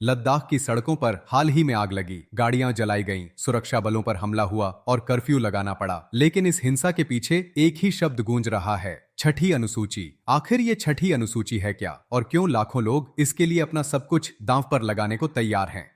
लद्दाख की सड़कों पर हाल ही में आग लगी, गाड़ियां जलाई गईं, सुरक्षा बलों पर हमला हुआ और कर्फ्यू लगाना पड़ा। लेकिन इस हिंसा के पीछे एक ही शब्द गूंज रहा है, छठी अनुसूची। आखिर ये छठी अनुसूची है क्या, और क्यों लाखों लोग इसके लिए अपना सब कुछ दांव पर लगाने को तैयार हैं?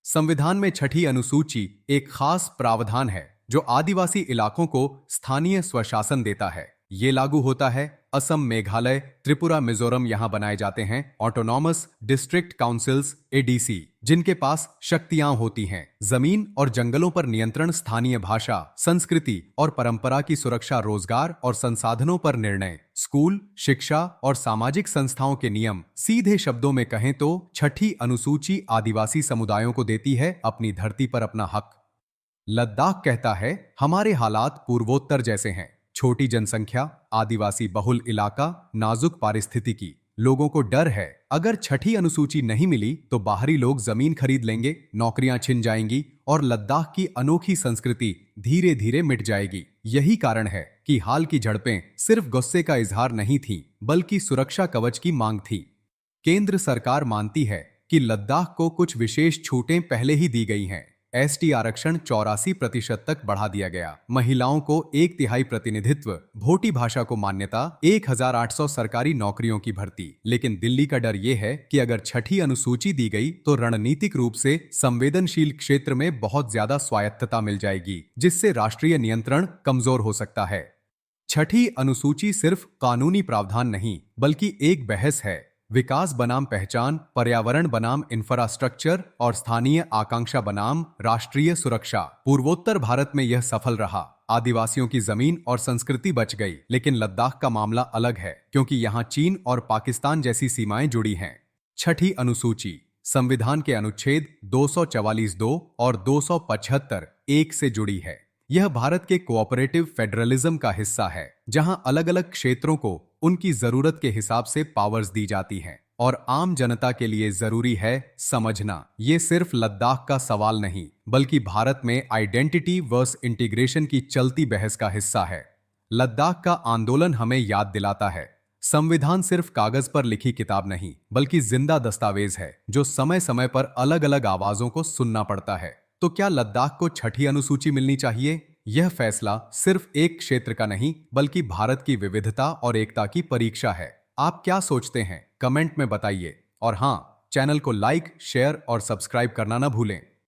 संविधान में छठी अनुसूची एक खास प्रावधान है जो आदिवासी इलाकों को स्थानीय स्वशासन देता है। ये लागू होता है असम, मेघालय, त्रिपुरा, मिजोरम। यहां बनाए जाते हैं ऑटोनॉमस डिस्ट्रिक्ट काउंसिल्स एडीसी, जिनके पास शक्तियां होती हैं जमीन और जंगलों पर नियंत्रण, स्थानीय भाषा, संस्कृति और परंपरा की सुरक्षा, रोजगार और संसाधनों पर निर्णय, स्कूल, शिक्षा और सामाजिक संस्थाओं के नियम। सीधे शब्दों में कहें तो छठी अनुसूची आदिवासी समुदायों को देती है अपनी धरती पर अपना हक। लद्दाख कहता है हमारे हालात पूर्वोत्तर जैसे हैं, छोटी जनसंख्या, आदिवासी बहुल इलाका, नाजुक पारिस्थितिकी। लोगों को डर है अगर छठी अनुसूची नहीं मिली तो बाहरी लोग जमीन खरीद लेंगे, नौकरियां छिन जाएंगी और लद्दाख की अनोखी संस्कृति धीरे धीरे मिट जाएगी। यही कारण है कि हाल की झड़पें सिर्फ गुस्से का इजहार नहीं थी, बल्कि सुरक्षा कवच की मांग थी। केंद्र सरकार मानती है कि लद्दाख को कुछ विशेष छूटें पहले ही दी गई हैं। एसटी आरक्षण 84% तक बढ़ा दिया गया, महिलाओं को 1/3 प्रतिनिधित्व, भोटी भाषा को मान्यता, 1800 सरकारी नौकरियों की भर्ती। लेकिन दिल्ली का डर यह है कि अगर छठी अनुसूची दी गई तो रणनीतिक रूप से संवेदनशील क्षेत्र में बहुत ज्यादा स्वायत्तता मिल जाएगी, जिससे राष्ट्रीय नियंत्रण कमजोर हो सकता है। छठी अनुसूची सिर्फ कानूनी प्रावधान नहीं, बल्कि एक बहस है। विकास बनाम पहचान, पर्यावरण बनाम इंफ्रास्ट्रक्चर और स्थानीय आकांक्षा बनाम राष्ट्रीय सुरक्षा। पूर्वोत्तर भारत में यह सफल रहा, आदिवासियों की जमीन और संस्कृति बच गई। लेकिन लद्दाख का मामला अलग है, क्योंकि यहाँ चीन और पाकिस्तान जैसी सीमाएं जुड़ी हैं। छठी अनुसूची संविधान के अनुच्छेद 244(2) और 275(1) से जुड़ी है। यह भारत के कोऑपरेटिव फेडरलिज्म का हिस्सा है, जहां अलग अलग क्षेत्रों को उनकी जरूरत के हिसाब से पावर्स दी जाती हैं और आम जनता के लिए जरूरी है समझना, ये सिर्फ लद्दाख का सवाल नहीं, बल्कि भारत में आइडेंटिटी वर्स इंटीग्रेशन की चलती बहस का हिस्सा है। लद्दाख का आंदोलन हमें याद दिलाता है संविधान सिर्फ कागज पर लिखी किताब नहीं, बल्कि जिंदा दस्तावेज है जो समय समय पर अलग अलग आवाजों को सुनना पड़ता है। तो क्या लद्दाख को छठी अनुसूची मिलनी चाहिए? यह फैसला सिर्फ एक क्षेत्र का नहीं, बल्कि भारत की विविधता और एकता की परीक्षा है। आप क्या सोचते हैं? कमेंट में बताइए। और हाँ, चैनल को लाइक, शेयर और सब्सक्राइब करना ना भूलें।